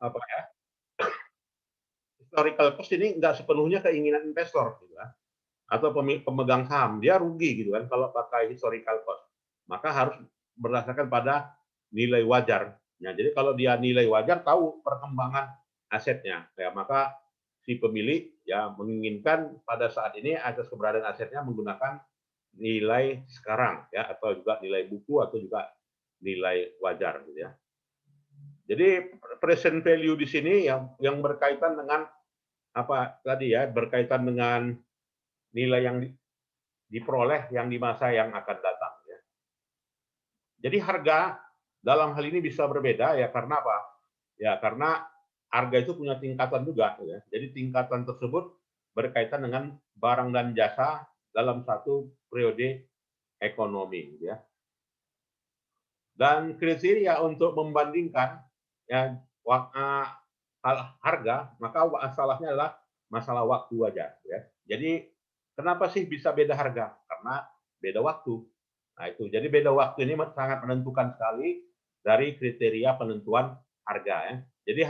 apa ya, historical cost ini nggak sepenuhnya keinginan investor gitu kan, atau pemegang saham, dia rugi gitu kan kalau pakai historical cost. Maka harus berdasarkan pada nilai wajar. Nah, jadi kalau dia nilai wajar tahu perkembangan asetnya, ya maka si pemilik ya menginginkan pada saat ini atas keberadaan asetnya menggunakan nilai sekarang ya atau juga nilai buku atau juga nilai wajar gitu ya. Jadi present value di sini yang berkaitan dengan apa tadi ya, berkaitan dengan nilai yang diperoleh yang di masa yang akan datang ya. Jadi harga dalam hal ini bisa berbeda ya karena apa? Ya karena harga itu punya tingkatan juga ya. Jadi tingkatan tersebut berkaitan dengan barang dan jasa dalam satu periode ekonomi gitu ya. Dan kriteria untuk membandingkan ya harga, maka masalahnya adalah masalah waktu aja ya. Jadi kenapa sih bisa beda harga? Karena beda waktu. Nah itu, jadi beda waktu ini sangat menentukan sekali dari kriteria penentuan harga ya. Jadi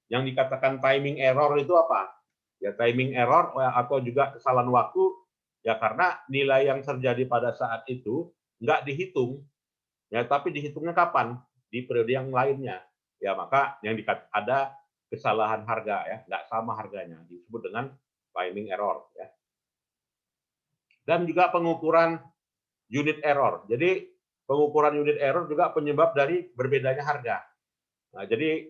yang dikatakan timing error itu apa? Ya timing error atau juga kesalahan waktu ya karena nilai yang terjadi pada saat itu nggak dihitung ya tapi dihitungnya kapan di periode yang lainnya ya maka yang ada kesalahan harga ya nggak sama harganya disebut dengan timing error ya dan juga pengukuran unit error jadi pengukuran unit error juga penyebab dari berbedanya harga nah jadi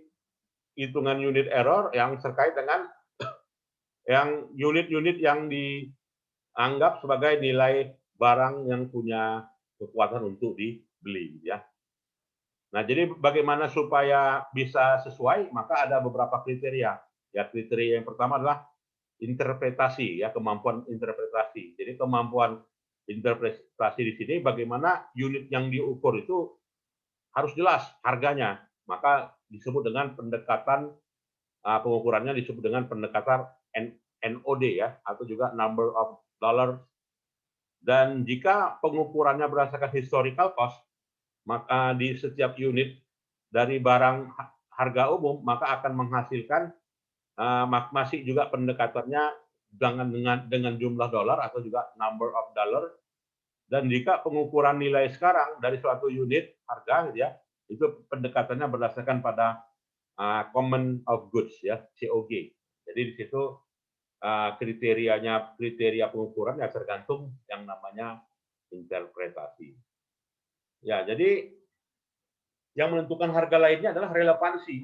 hitungan unit error yang terkait dengan yang unit-unit yang dianggap sebagai nilai barang yang punya kekuatan untuk dibeli ya. Nah, jadi bagaimana supaya bisa sesuai, maka ada beberapa kriteria. Ya, kriteria yang pertama adalah interpretasi, ya, kemampuan interpretasi. Jadi kemampuan interpretasi di sini bagaimana unit yang diukur itu harus jelas harganya. Maka disebut dengan pendekatan pengukurannya disebut dengan pendekatan NOD ya, atau juga number of dollar. Dan jika pengukurannya berdasarkan historical cost, maka di setiap unit dari barang harga umum maka akan menghasilkan masih juga pendekatannya dengan jumlah dolar atau juga number of dollar dan jika pengukuran nilai sekarang dari suatu unit harga gitu ya itu pendekatannya berdasarkan pada common of goods ya COG jadi di situ kriteria pengukuran ya tergantung yang namanya interpretasi ya jadi yang menentukan harga lainnya adalah relevansi.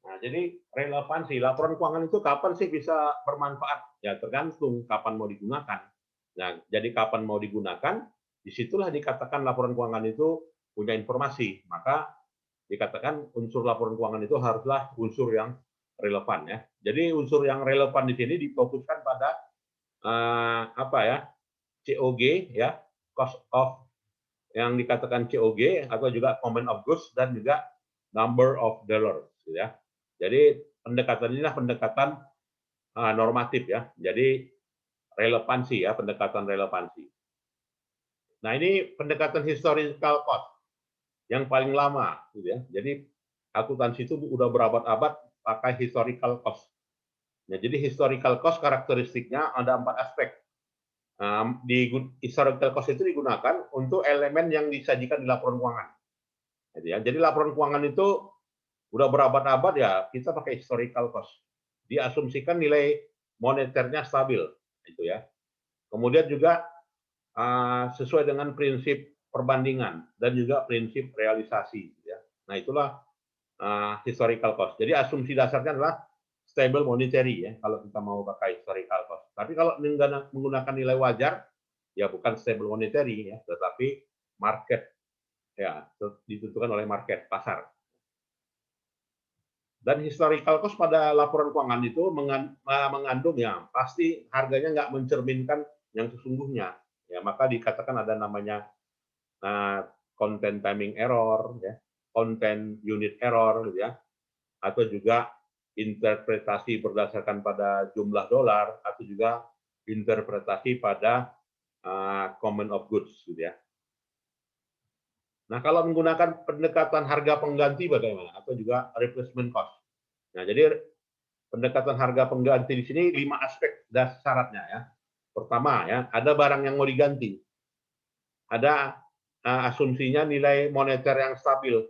Nah, jadi relevansi laporan keuangan itu kapan sih bisa bermanfaat? Ya tergantung kapan mau digunakan. Nah, jadi kapan mau digunakan, disitulah dikatakan laporan keuangan itu punya informasi. Maka dikatakan unsur laporan keuangan itu haruslah unsur yang relevan ya. Jadi unsur yang relevan di sini difokuskan pada apa ya COG ya cost of yang dikatakan COG atau juga common of goods dan juga number of dollars ya. Jadi pendekatan inilah pendekatan normatif ya. Jadi relevansi ya, pendekatan relevansi. Nah, ini pendekatan historical cost yang paling lama gitu ya. Jadi akuntansi itu udah berabad-abad pakai historical cost. Nah, jadi historical cost karakteristiknya ada 4 aspek. Di historical cost itu digunakan untuk elemen yang disajikan di laporan keuangan. Jadi laporan keuangan itu udah berabad-abad ya kita pakai historical cost. Diasumsikan nilai moneternya stabil, itu ya. Kemudian juga sesuai dengan prinsip perbandingan dan juga prinsip realisasi, ya. Nah itulah historical cost. Jadi asumsi dasarnya adalah stable monetary ya kalau kita mau pakai historical cost. Tapi kalau menggunakan nilai wajar ya bukan stable monetary ya, tetapi market ya ditentukan oleh market pasar. Dan historical cost pada laporan keuangan itu mengandung ya pasti harganya nggak mencerminkan yang sesungguhnya ya maka dikatakan ada namanya content timing error ya content unit error gitu ya atau juga interpretasi berdasarkan pada jumlah dolar atau juga interpretasi pada common of goods gitu ya. Nah kalau menggunakan pendekatan harga pengganti bagaimana atau juga replacement cost Nah, jadi pendekatan harga pengganti di sini 5 aspek dasar syaratnya ya. Pertama ya, ada barang yang mau diganti. Ada asumsinya nilai moneter yang stabil.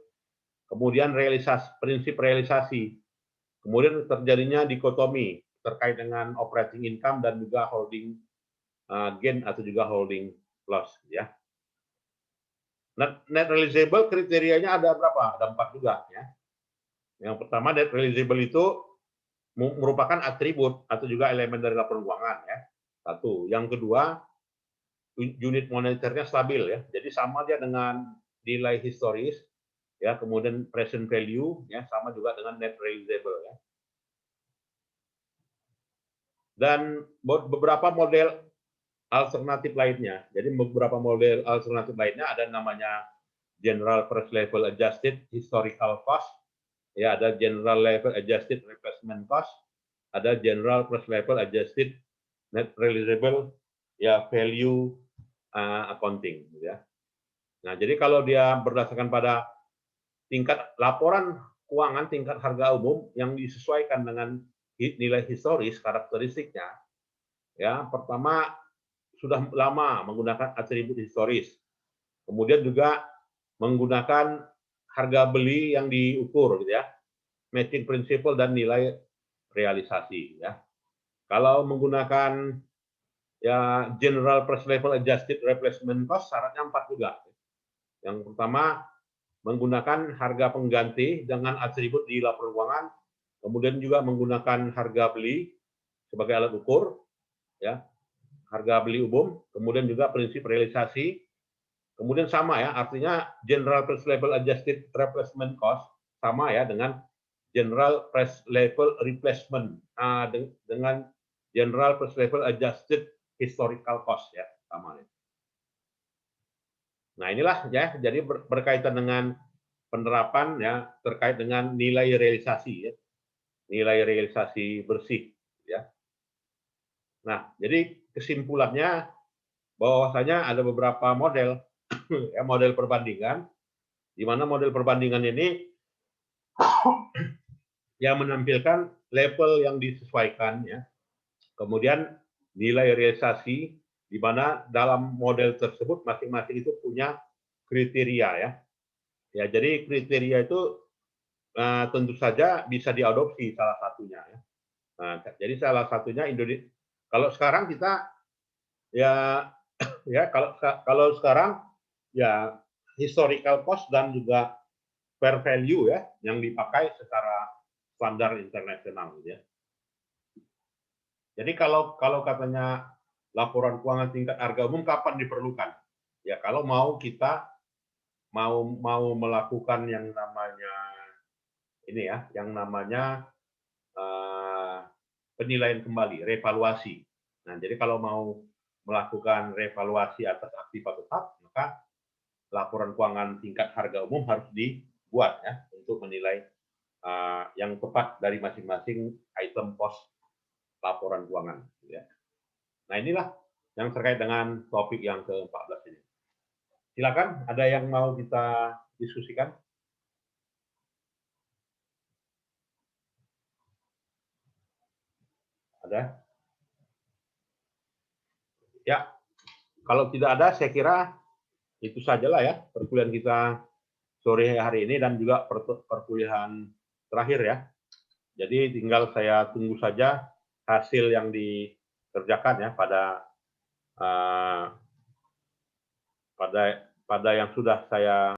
Kemudian prinsip realisasi. Kemudian terjadinya dikotomi terkait dengan operating income dan juga holding gain atau juga holding loss ya. Net realizable kriterianya ada berapa? Ada 4 juga ya. Yang pertama, net realizable itu merupakan atribut atau juga elemen dari laporan keuangan ya. Satu. Yang kedua, unit moneternya stabil ya. Jadi sama dia dengan nilai historis ya, kemudian present value ya, sama juga dengan net realizable ya. Dan beberapa model alternatif lainnya. Jadi beberapa model alternatif lainnya ada namanya general first level adjusted historical cost, ya ada general level adjusted replacement cost, ada general first level adjusted net realizable ya value accounting ya. Nah, jadi kalau dia berdasarkan pada tingkat laporan keuangan tingkat harga umum yang disesuaikan dengan nilai historis karakteristiknya, ya pertama sudah lama menggunakan atribut historis, kemudian juga menggunakan harga beli yang diukur gitu ya, matching principle dan nilai realisasi ya. Kalau menggunakan ya general price level adjusted replacement cost syaratnya 4 juga. Yang pertama menggunakan harga pengganti dengan atribut di laporan keuangan, kemudian juga menggunakan harga beli sebagai alat ukur ya, harga beli umum, kemudian juga prinsip realisasi, kemudian sama ya, artinya general price level adjusted replacement cost sama ya dengan general price level replacement dengan general price level adjusted historical cost ya, sama ya. Nah, inilah ya, jadi berkaitan dengan penerapan ya terkait dengan nilai realisasi ya. Nilai realisasi bersih ya. Nah, jadi kesimpulannya bahwasanya ada beberapa model ya, model perbandingan di mana model perbandingan ini yang menampilkan level yang disesuaikan ya. Kemudian nilai realisasi di mana dalam model tersebut masing-masing itu punya kriteria ya. Ya, jadi kriteria itu tentu saja bisa diadopsi salah satunya ya. Nah, jadi salah satunya Indonesia. Kalau sekarang kita ya ya kalau sekarang ya historical cost dan juga fair value ya yang dipakai secara standar internasional gitu ya. Jadi kalau katanya laporan keuangan tingkat harga umum kapan diperlukan? Ya kalau kita mau melakukan yang namanya ini ya, yang namanya penilaian kembali, revaluasi. Nah, jadi kalau mau melakukan revaluasi atas aktiva tetap, maka laporan keuangan tingkat harga umum harus dibuat ya untuk menilai yang tepat dari masing-masing item pos laporan keuangan. Ya. Nah, inilah yang terkait dengan topik yang ke-14 ini. Silakan, ada yang mau kita diskusikan? Ada? Ya, kalau tidak ada, saya kira itu sajalah ya perkuliahan kita sore hari ini dan juga perkuliahan terakhir ya. Jadi tinggal saya tunggu saja hasil yang dikerjakan ya pada yang sudah saya